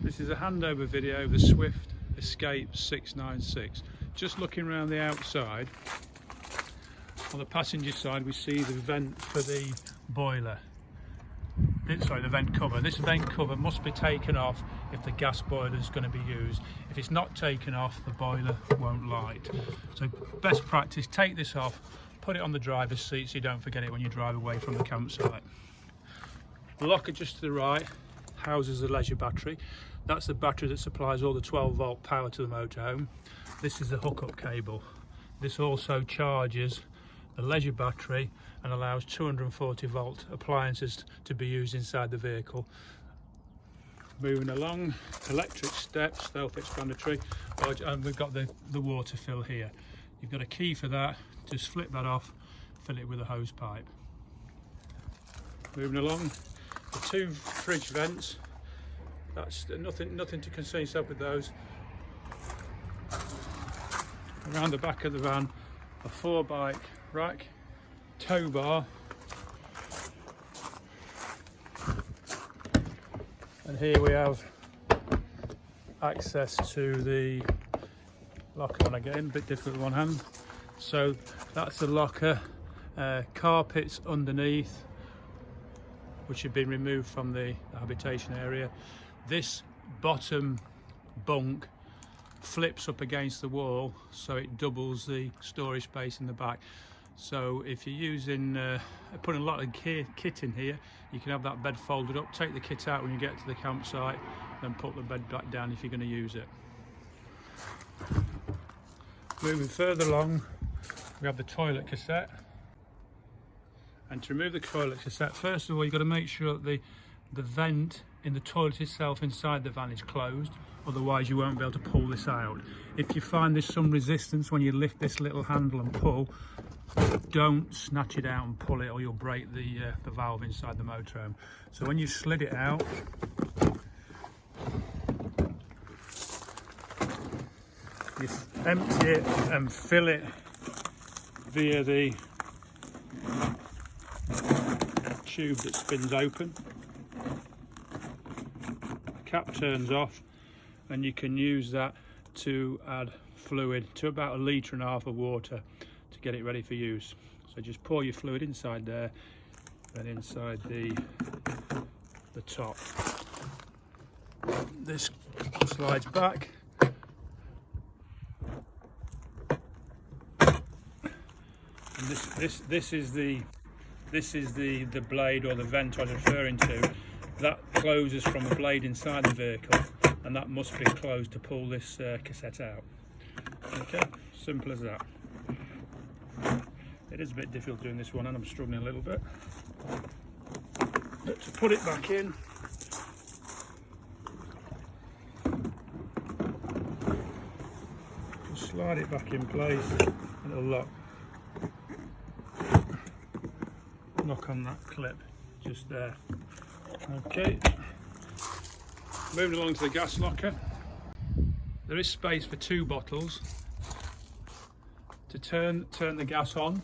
This is a handover video of the Swift Escape 696. Just looking around the outside, on the passenger side we see the vent for the boiler. The vent cover. This vent cover must be taken off if the gas boiler is going to be used. If it's not taken off, the boiler won't light. So best practice, take this off, put it on the driver's seat so you don't forget it when you drive away from the campsite. The locker just to the right houses the leisure battery. That's the battery that supplies all the 12-volt power to the motorhome. This is the hookup cable. This also charges the leisure battery and allows 240-volt appliances to be used inside the vehicle. Moving along, electric steps, self-explanatory, and we've got the water fill here. You've got a key for that, just flip that off, fill it with a hose pipe. Moving along, the two fridge vents, that's nothing to concern yourself with those. Around the back of the van, a 4-bike rack, tow bar, and here we have access to the locker. And again, a bit difficult with one hand. So that's the locker, carpets underneath which have been removed from the habitation area. This bottom bunk flips up against the wall so it doubles the storage space in the back. So if you're using putting a lot of kit in here, you can have that bed folded up, take the kit out when you get to the campsite, then put the bed back down if you're going to use it. Moving further along, we have the toilet cassette. And to remove the toilet cassette, first of all you've got to make sure that the vent in the toilet itself inside the van is closed, otherwise you won't be able to pull this out. If you find there's some resistance when you lift this little handle and pull, don't snatch it out and pull it or you'll break the valve inside the motorhome. So when you slid it out, you empty it and fill it via the tube that spins open. The cap turns off and you can use that to add fluid to about 1.5 litres of water to get it ready for use. So just pour your fluid inside there, then inside the top. This slides back. And this is the blade or the vent I was referring to. That closes from a blade inside the vehicle, and that must be closed to pull this cassette out. Okay, simple as that. It is a bit difficult doing this one and I'm struggling a little bit. But to put it back in, just slide it back in place and it'll lock. Knock on that clip just there. Okay, moving along to the gas locker. There is space for 2 bottles. To turn the gas on,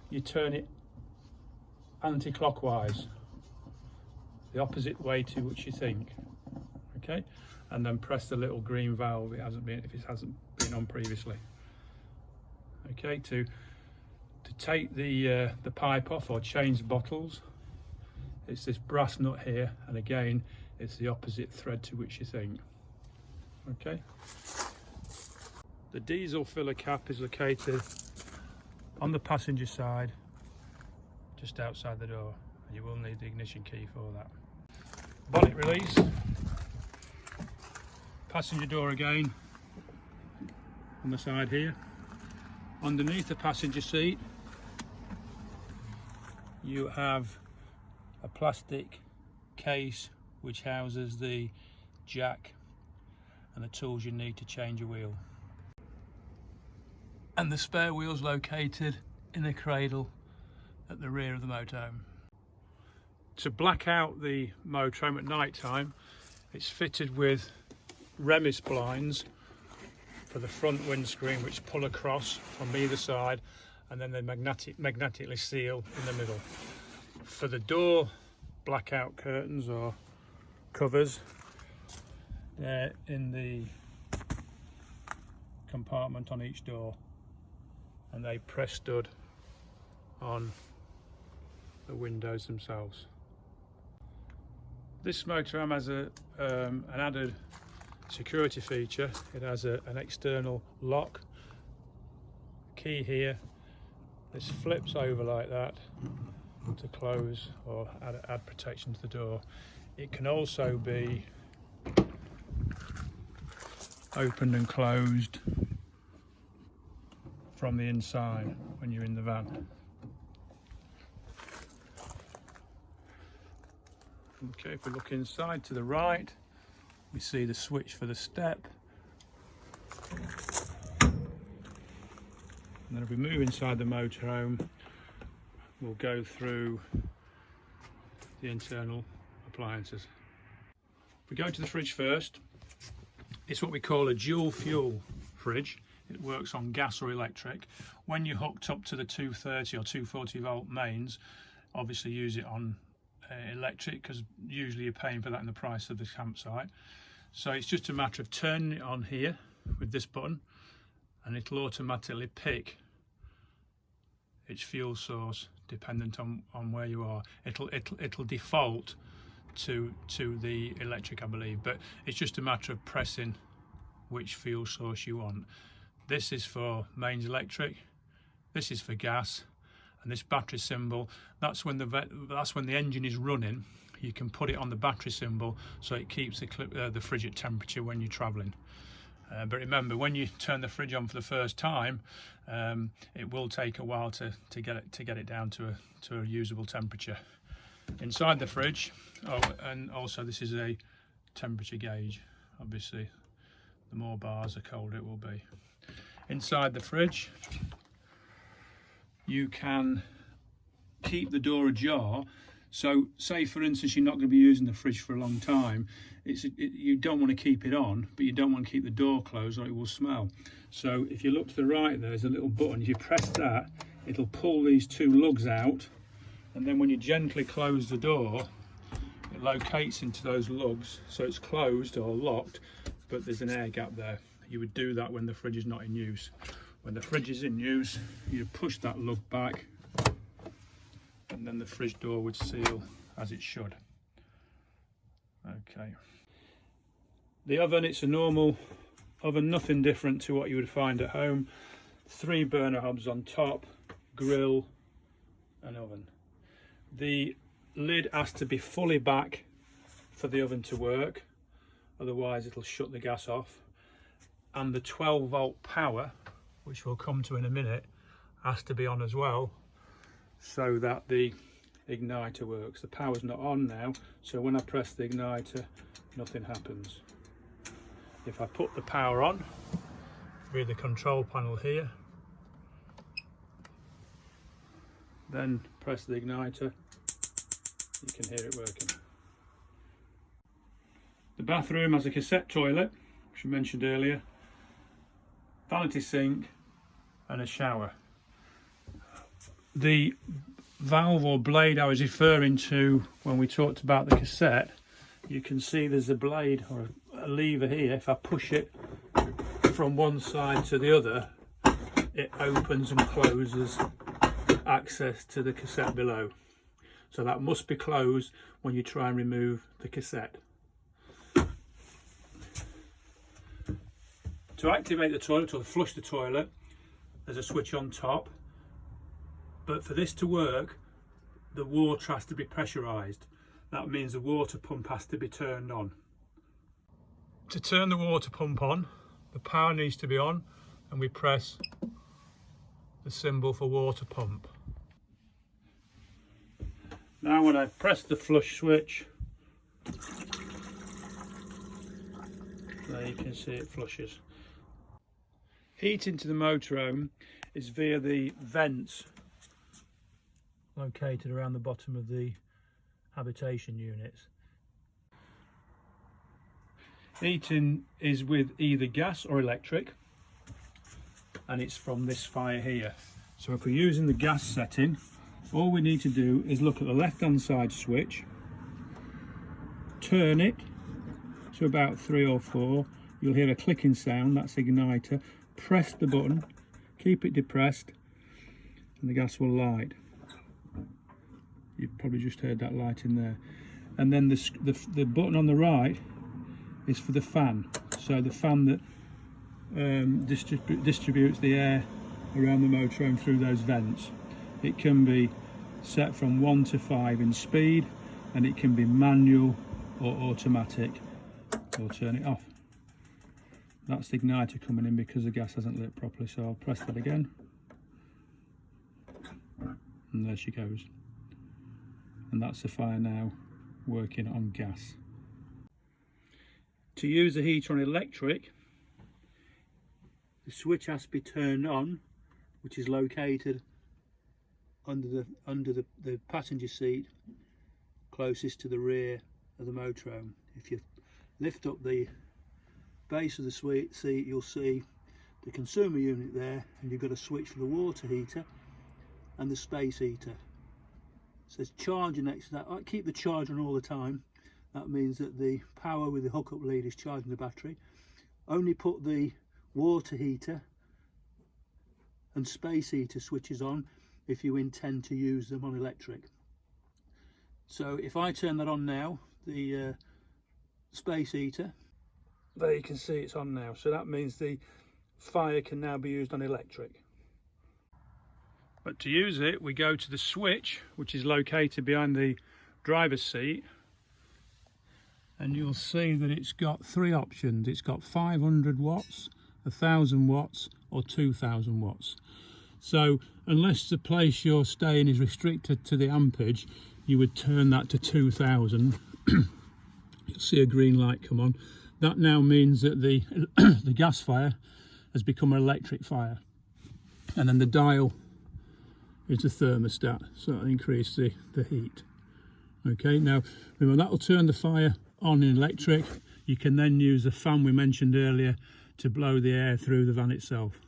you turn it anti-clockwise, the opposite way to which you think. Okay, and then press the little green valve if it hasn't been on previously. Okay, to take the pipe off or change the bottles, it's this brass nut here, and again it's the opposite thread to which you think. Okay, the diesel filler cap is located on the passenger side just outside the door, and you will need the ignition key for that. Bonnet release, passenger door again on the side here. Underneath the passenger seat you have a plastic case which houses the jack and the tools you need to change a wheel. And the spare wheel's located in the cradle at the rear of the motorhome. To black out the motorhome at night time, it's fitted with Remis blinds for the front windscreen which pull across from either side, and then they magnetically seal in the middle. For the door blackout curtains or covers, They're in the compartment on each door, and they press stud on the windows themselves. This motorhome has an added security feature. It has an external lock, key here. This flips over like that to close or add protection to the door. It can also be opened and closed from the inside when you're in the van. Okay, if we look inside to the right, we see the switch for the step. And then if we move inside the motorhome, we'll go through the internal appliances. If we go to the fridge first, it's what we call a dual fuel fridge. It works on gas or electric. When you're hooked up to the 230 or 240 volt mains, obviously use it on electric, because usually you're paying for that in the price of the campsite. So it's just a matter of turning it on here with this button, and it'll automatically pick its fuel source dependent on where you are. It'll default to the electric, I believe, but it's just a matter of pressing which fuel source you want. This is for mains electric, this is for gas, and this battery symbol, that's when the engine is running. You can put it on the battery symbol so it keeps the fridge at temperature when you're travelling. But remember, when you turn the fridge on for the first time, it will take a while to get it down to a usable temperature. Inside the fridge, and also this is a temperature gauge. Obviously, the more bars, the colder it will be. Inside the fridge, you can keep the door ajar. So say for instance you're not going to be using the fridge for a long time, you don't want to keep it on, but you don't want to keep the door closed or it will smell. So if you look to the right, there's a little button. If you press that, it'll pull these two lugs out, and then when you gently close the door, it locates into those lugs, so it's closed or locked, but there's an air gap there. You would do that when the fridge is not in use. When the fridge is in use, you push that lug back, and then the fridge door would seal as it should. Okay. The oven, it's a normal oven, nothing different to what you would find at home. 3 burner hobs on top, grill and oven. The lid has to be fully back for the oven to work, otherwise it'll shut the gas off. And the 12 volt power, which we'll come to in a minute, has to be on as well, so that the igniter works. The power's not on now, so when I press the igniter, nothing happens. If I put the power on via the control panel here, then press the igniter, you can hear it working. The bathroom has a cassette toilet, which we mentioned earlier, vanity sink and a shower. The valve or blade I was referring to when we talked about the cassette, you can see there's a blade or a lever here. If I push it from one side to the other, it opens and closes access to the cassette below. So that must be closed when you try and remove the cassette. To activate the toilet or flush the toilet, there's a switch on top. But for this to work, the water has to be pressurised. That means the water pump has to be turned on. To turn the water pump on, the power needs to be on, and we press the symbol for water pump. Now when I press the flush switch, there you can see it flushes. Heat into the motorhome is via the vents located around the bottom of the habitation units. Heating is with either gas or electric, and it's from this fire here. So if we're using the gas setting, all we need to do is look at the left hand side switch, turn it to about 3 or 4, you'll hear a clicking sound. That's the igniter. Press the button, keep it depressed, and the gas will light. You've probably just heard that light in there. And then the button on the right is for the fan. So the fan that distributes the air around the motorhome through those vents. It can be set from 1 to 5 in speed, and it can be manual or automatic, or turn it off. That's the igniter coming in because the gas hasn't lit properly, so I'll press that again, and there she goes. And that's the fire now working on gas. To use the heater on electric, the switch has to be turned on, which is located under the passenger seat closest to the rear of the motorhome. If you lift up the base of the seat, you'll see the consumer unit there, and you've got a switch for the water heater and the space heater. So there's charger next to that. I keep the charger on all the time. That means that the power with the hookup lead is charging the battery. Only put the water heater and space heater switches on if you intend to use them on electric. So if I turn that on now, the space heater, there you can see it's on now. So that means the fire can now be used on electric. But to use it, we go to the switch, which is located behind the driver's seat, and you'll see that it's got 3 options. It's got 500 watts, 1000 watts, or 2000 watts. So unless the place you're staying is restricted to the ampage, you would turn that to 2000. You'll see a green light come on. That now means that the the gas fire has become an electric fire, and then the dial is the thermostat, so that'll increase the heat. Okay, now remember that will turn the fire on in electric. You can then use the fan we mentioned earlier to blow the air through the van itself.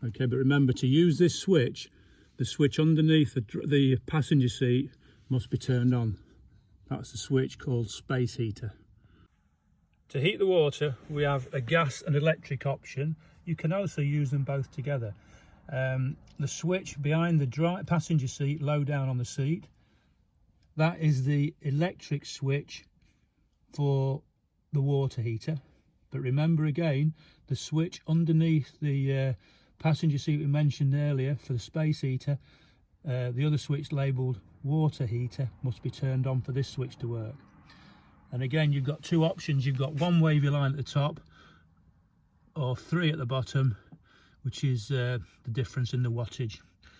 Okay, but remember, to use this switch, the switch underneath the passenger seat must be turned on. That's the switch called space heater. To heat the water, we have a gas and electric option. You can also use them both together. The switch behind the passenger seat, low down on the seat, that is the electric switch for the water heater. But remember again, the switch underneath the passenger seat we mentioned earlier for the space heater, the other switch labelled water heater, must be turned on for this switch to work. And again, you've got 2 options. You've got 1 wavy line at the top or 3 at the bottom, which is the difference in the wattage.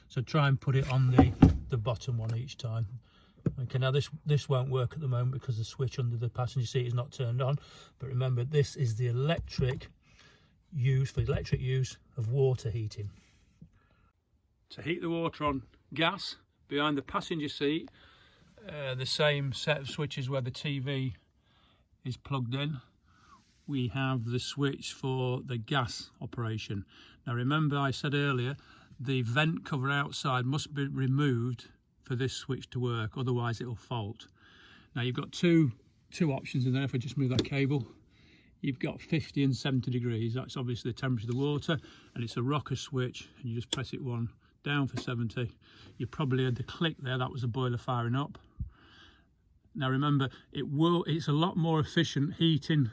So try and put it on the bottom one each time. Okay, now this won't work at the moment because the switch under the passenger seat is not turned on. But remember, this is the electric use of water heating. To heat the water on gas, behind the passenger seat, the same set of switches where the TV is plugged in, we have the switch for the gas operation. Now remember, I said earlier, the vent cover outside must be removed for this switch to work, otherwise it will fault. Now you've got two options in there. If I just move that cable, you've got 50 and 70 degrees. That's obviously the temperature of the water, and it's a rocker switch, and you just press it one down for 70. You probably heard the click there. That was the boiler firing up. Now remember, it's a lot more efficient heating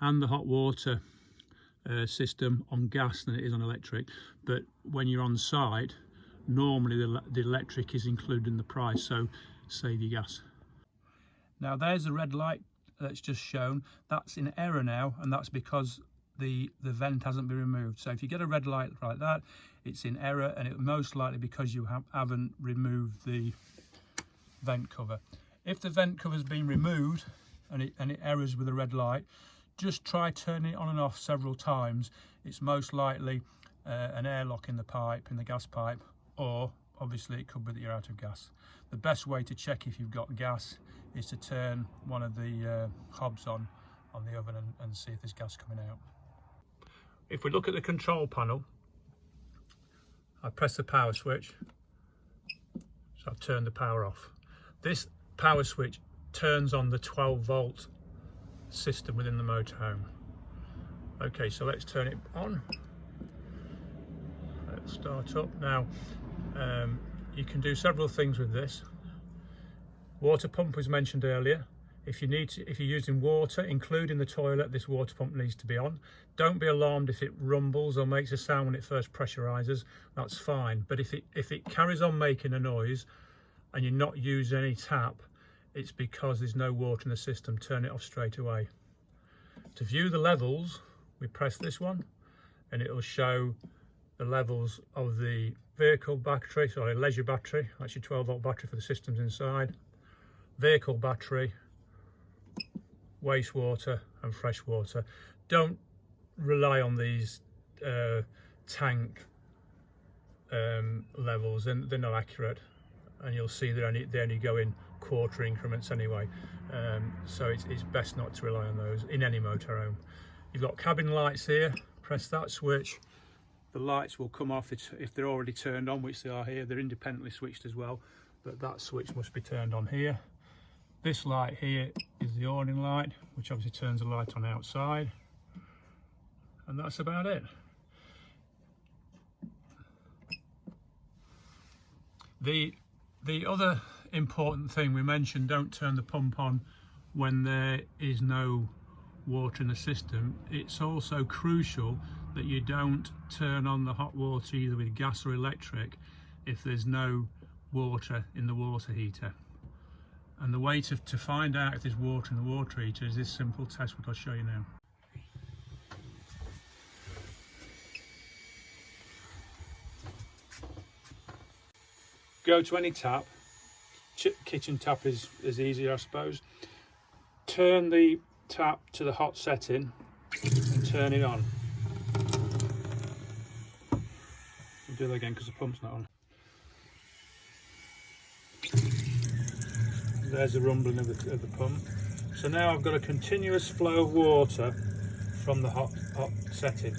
and the hot water system on gas than it is on electric. But when you're on site, normally the electric is included in the price, so save your gas. Now there's the red light that's just shown. That's in error now, and that's because the vent hasn't been removed. So if you get a red light like that, it's in error, and it's most likely because you haven't removed the vent cover. If the vent cover has been removed and it errors with a red light, just try turning it on and off several times. It's most likely an airlock in the pipe, in the gas pipe, or obviously it could be that you're out of gas. The best way to check if you've got gas is to turn one of the hobs on the oven and see if there's gas coming out. If we look at the control panel, I press the power switch, so I've turned the power off. This power switch turns on the 12 volt system within the motorhome. Okay, so let's turn it on. Let's start up now. You can do several things with this. Water pump was mentioned earlier. If you're using water, including the toilet, this water pump needs to be on. Don't be alarmed if it rumbles or makes a sound when it first pressurizes. That's fine. But if it carries on making a noise and you're not using any tap, it's because there's no water in the system. Turn it off straight away. To view the levels, we press this one and it will show the levels of the vehicle battery, sorry, leisure battery. That's your 12-volt battery for the systems inside. Vehicle battery, wastewater and fresh water. Don't rely on these tank levels, and they're not accurate, and you'll see they only go in quarter increments anyway, so it's best not to rely on those in any motorhome. You've got cabin lights here. Press that switch, the lights will come off if they're already turned on, which they are here. They're independently switched as well, but that switch must be turned on here. This light here is the awning light, which obviously turns the light on outside, and that's about it. The other important thing we mentioned, don't turn the pump on when there is no water in the system. It's also crucial that you don't turn on the hot water either with gas or electric if there's no water in the water heater. And the way to find out if there's water in the water heater is this simple test, which I'll show you now. Go to any tap. Kitchen tap is easier, I suppose. Turn the tap to the hot setting and turn it on. I'll do that again because the pump's not on. There's the rumbling of the pump. So now I've got a continuous flow of water from the hot setting.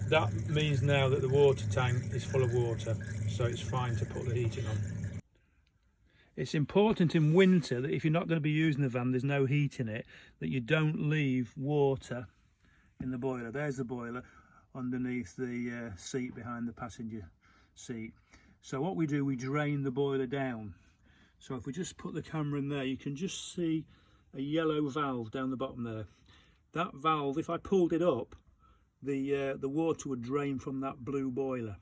That means now that the water tank is full of water, so it's fine to put the heating on. It's important in winter that if you're not going to be using the van, there's no heat in it, that you don't leave water in the boiler. There's the boiler underneath the seat behind the passenger seat. So what we do, we drain the boiler down. So if we just put the camera in there, you can just see a yellow valve down the bottom there. That valve, if I pulled it up, the water would drain from that blue boiler,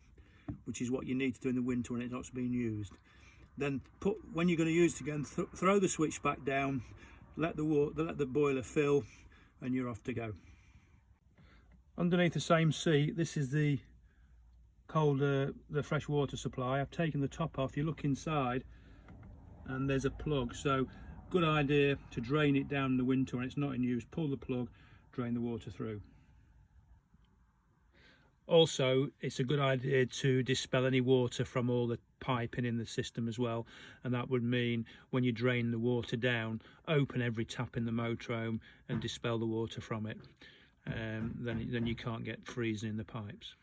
which is what you need to do in the winter when it's not being used. Then when you're going to use it again, throw the switch back down, let the boiler fill, and you're off to go. Underneath the same seat, this is the fresh water supply. I've taken the top off. You look inside and there's a plug, so good idea to drain it down in the winter when it's not in use. Pull the plug, drain the water through. Also, it's a good idea to dispel any water from all the piping in the system as well, and that would mean when you drain the water down, open every tap in the motorhome and dispel the water from it. Then you can't get freezing in the pipes.